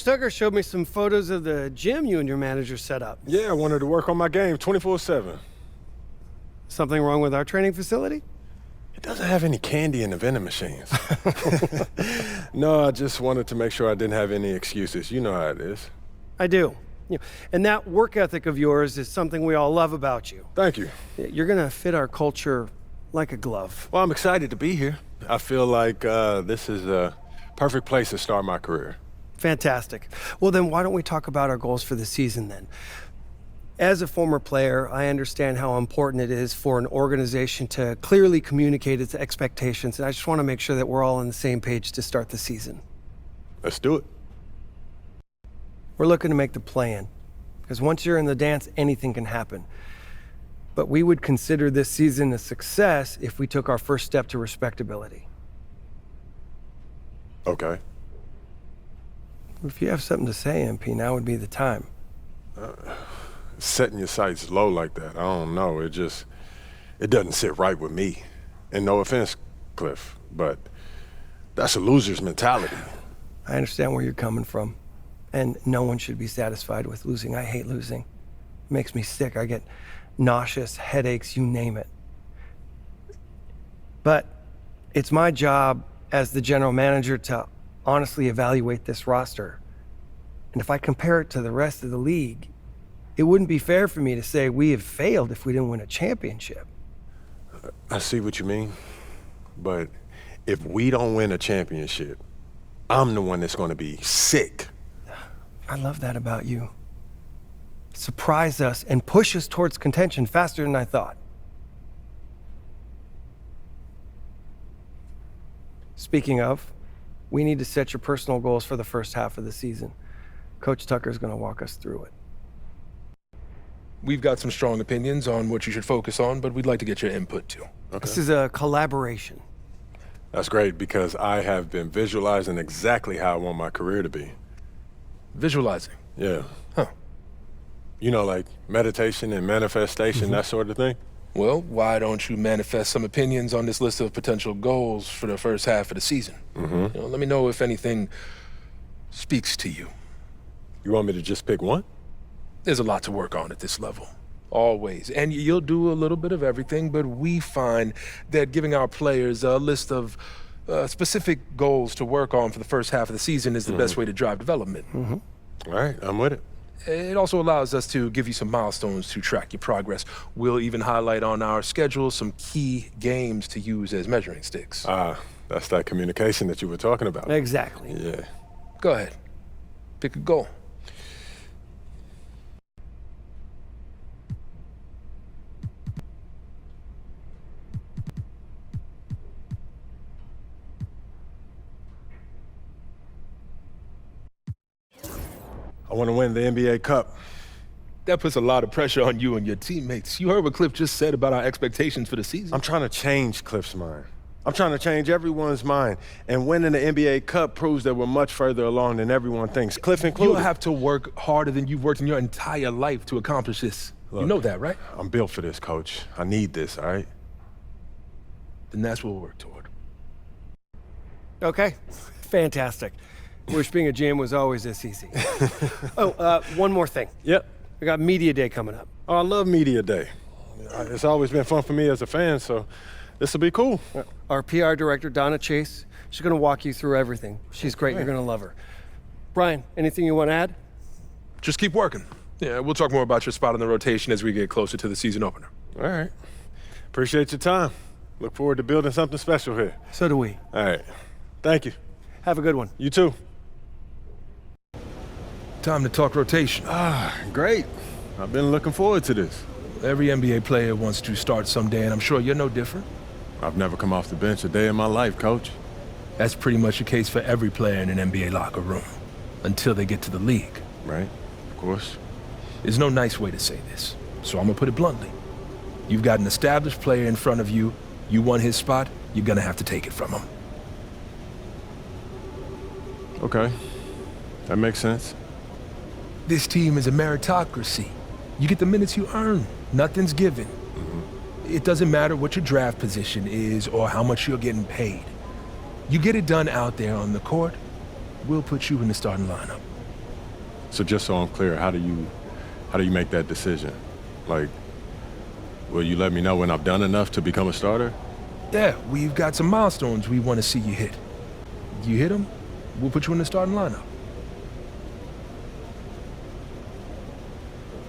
Coach Tucker showed me some photos of the gym you and your manager set up. Yeah, I wanted to work on my game 24/7. Something wrong with our training facility? It doesn't have any candy in the vending machines. No, I just wanted to make sure I didn't have any excuses. You know how it is. I do. And that work ethic of yours is something we all love about you. Thank you. You're gonna fit our culture like a glove. Well, I'm excited to be here. I feel like this is a perfect place to start my career. Fantastic. Well, then why don't we talk about our goals for the season then? As a former player, I understand how important it is for an organization to clearly communicate its expectations, and I just want to make sure that we're all on the same page to start the season. Let's do it. We're looking to make the play-in, because once you're in the dance, anything can happen. But we would consider this season a success if we took our first step to respectability. Okay. If you have something to say, MP, now would be the time. Setting your sights low like that, I don't know. It doesn't sit right with me. And no offense, Cliff, but that's a loser's mentality. I understand where you're coming from. And no one should be satisfied with losing. I hate losing. It makes me sick. I get nauseous, headaches, you name it. But it's my job as the general manager to honestly evaluate this roster. And if I compare it to the rest of the league, it wouldn't be fair for me to say we have failed if we didn't win a championship. I see what you mean, but if we don't win a championship, I'm the one that's going to be sick. I love that about you. Surprise us and push us towards contention faster than I thought. Speaking of, we need to set your personal goals for the first half of the season. Coach Tucker's going to walk us through it. We've got some strong opinions on what you should focus on, but we'd like to get your input too. Okay. This is a collaboration. That's great, because I have been visualizing exactly how I want my career to be. Visualizing? Yeah. Huh. You know, like meditation and manifestation, that sort of thing? Well, why don't you manifest some opinions on this list of potential goals for the first half of the season? Let me know if anything speaks to you. You want me to just pick one? There's a lot to work on at this level, always. And you'll do a little bit of everything, but we find that giving our players a list of specific goals to work on for the first half of the season is the best way to drive development. All right, I'm with it. It also allows us to give you some milestones to track your progress. We'll even highlight on our schedule some key games to use as measuring sticks. That's that communication that you were talking about. Exactly. Yeah. Go ahead. Pick a goal. I want to win the NBA Cup. That puts a lot of pressure on you and your teammates. You heard what Cliff just said about our expectations for the season. I'm trying to change Cliff's mind. I'm trying to change everyone's mind. And winning the NBA Cup proves that we're much further along than everyone thinks, Cliff included. You'll have to work harder than you've worked in your entire life to accomplish this. Look, you know that, right? I'm built for this, Coach. I need this, all right? Then that's what we'll work toward. Okay, fantastic. Wish being a GM was always this easy. One more thing. Yep. We got Media Day coming up. Oh, I love Media Day. It's always been fun for me as a fan, so this will be cool. Our PR director, Donna Chase, she's going to walk you through everything. She's great. You're going to love her. Brian, anything you want to add? Just keep working. Yeah, we'll talk more about your spot in the rotation as we get closer to the season opener. All right. Appreciate your time. Look forward to building something special here. So do we. All right. Thank you. Have a good one. You too. Time to talk rotation. Great. I've been looking forward to this. Every NBA player wants to start someday, and I'm sure you're no different. I've never come off the bench a day in my life, Coach. That's pretty much the case for every player in an NBA locker room, until they get to the league. Right, of course. There's no nice way to say this, so I'm gonna put it bluntly. You've got an established player in front of you. You want his spot, you're gonna have to take it from him. Okay, that makes sense. This team is a meritocracy. You get the minutes you earn. Nothing's given. It doesn't matter what your draft position is or how much you're getting paid. You get it done out there on the court, we'll put you in the starting lineup. So just so I'm clear, how do you make that decision? Like, will you let me know when I've done enough to become a starter? Yeah, we've got some milestones we want to see you hit. You hit them, we'll put you in the starting lineup.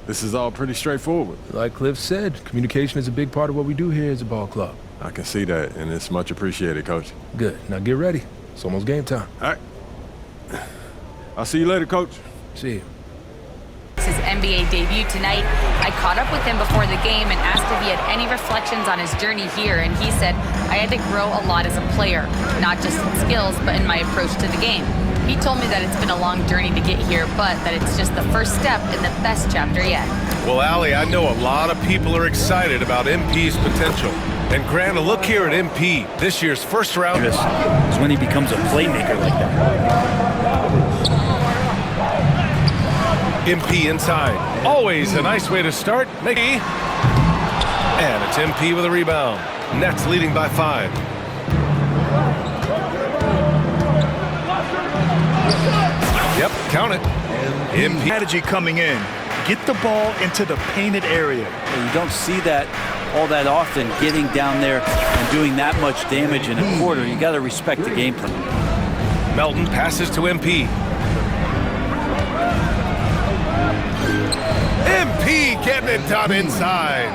This is all pretty straightforward. Like Cliff said, communication is a big part of what we do here as a ball club. I can see that, and it's much appreciated, Coach. Good. Now get ready. It's almost game time. All right. I'll see you later, Coach. See you. His NBA debut tonight. I caught up with him before the game and asked if he had any reflections on his journey here, and he said, I had to grow a lot as a player, not just in skills, but in my approach to the game. He told me that it's been a long journey to get here, but that it's just the first step in the best chapter yet. Well, Allie, I know a lot of people are excited about MP's potential. And Grant, a look here at MP, this year's first round. Is when he becomes a playmaker like that. MP inside. Always a nice way to start. And it's MP with a rebound. Nets leading by 5. Yep, count it. MP. Strategy coming in. Get the ball into the painted area. And you don't see that all that often, getting down there and doing that much damage in a quarter. You got to respect the game plan. Melton passes to MP. MP getting it done inside.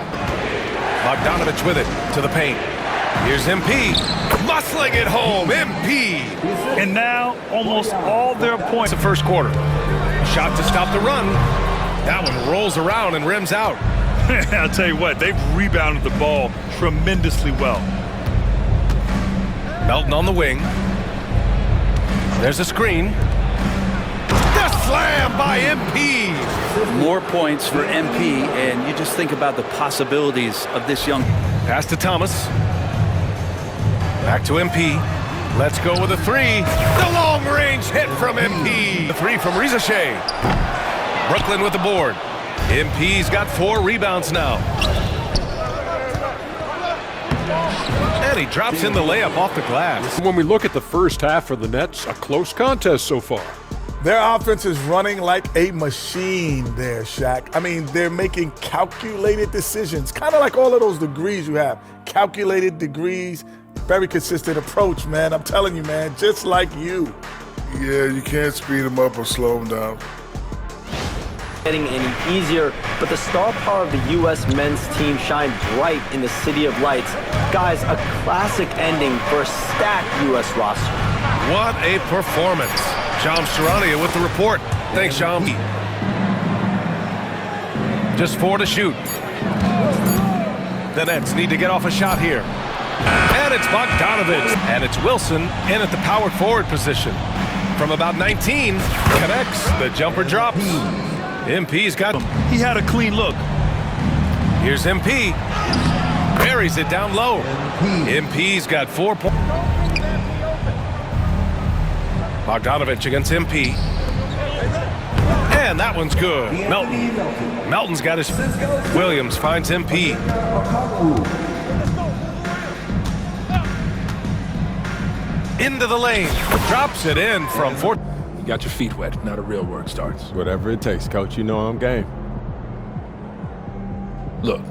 Bogdanovich with it to the paint. Here's MP. Muscling it home. MP. And now almost all their points. The first quarter. Shot to stop the run. That one rolls around and rims out. I'll tell you what, they've rebounded the ball tremendously well. Melton on the wing. There's a screen. The slam by MP. More points for MP, and you just think about the possibilities of this young. Pass to Thomas. Back to MP. Let's go with a 3. The long-range hit from MP. The 3 from Rizashay. Brooklyn with the board. MP's got 4 rebounds now. And he drops in the layup off the glass. When we look at the first half for the Nets, a close contest so far. Their offense is running like a machine there, Shaq. I mean, they're making calculated decisions, kind of like all of those degrees you have. Calculated degrees, very consistent approach, man. I'm telling you, man, just like you. Yeah, you can't speed them up or slow them down. Getting any easier, but the star power of the U.S. men's team shined bright in the City of Lights. Guys, a classic ending for a stacked U.S. roster. What a performance. Sham Charania with the report. Thanks, Sham. Just 4 to shoot. The Nets need to get off a shot here. And it's Bogdanovich. And it's Wilson in at the power forward position. From about 19, connects. The jumper drops. MP's got him. He had a clean look. Here's MP. Buries it down low. MP's got 4 points. Bogdanovich against MP. And that one's good. Melton. Melton's got his. Williams finds MP. Into the lane. Drops it in from 4. You got your feet wet. Now the real work starts. Whatever it takes, Coach. You know I'm game. Look,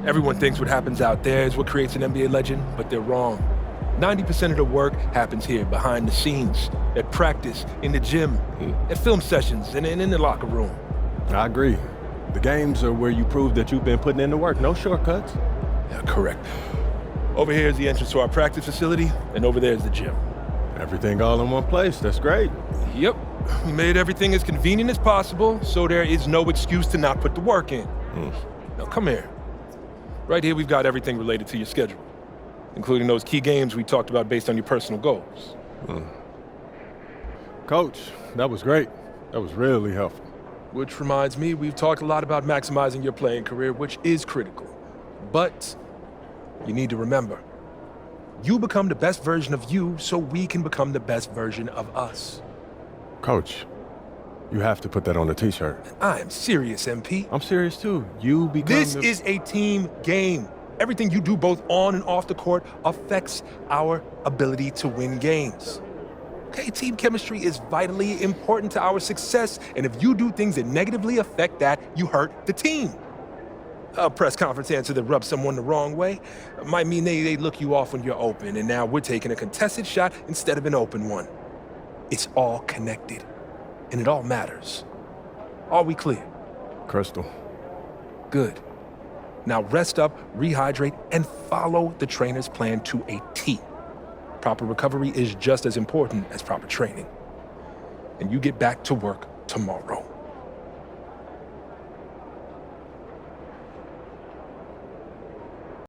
everyone thinks what happens out there is what creates an NBA legend, but they're wrong. 90% of the work happens here, behind the scenes, at practice, in the gym, at film sessions, and in the locker room. I agree. The games are where you prove that you've been putting in the work. No shortcuts. Yeah, correct. Over here is the entrance to our practice facility, and over there is the gym. Everything all in one place. That's great. Yep. We made everything as convenient as possible, so there is no excuse to not put the work in. Now, come here. Right here, we've got everything related to your schedule, including those key games we talked about based on your personal goals. Coach, that was great. That was really helpful. Which reminds me, we've talked a lot about maximizing your playing career, which is critical. But you need to remember, you become the best version of you so we can become the best version of us. Coach, you have to put that on the t-shirt. I am serious, MP. I'm serious too. You become This is a team game. Everything you do both on and off the court affects our ability to win games. Okay, team chemistry is vitally important to our success, and if you do things that negatively affect that, you hurt the team. A press conference answer that rubs someone the wrong way might mean they look you off when you're open, and now we're taking a contested shot instead of an open one. It's all connected, and it all matters. Are we clear? Crystal. Good. Now rest up, rehydrate, and follow the trainer's plan to a T. Proper recovery is just as important as proper training. And you get back to work tomorrow.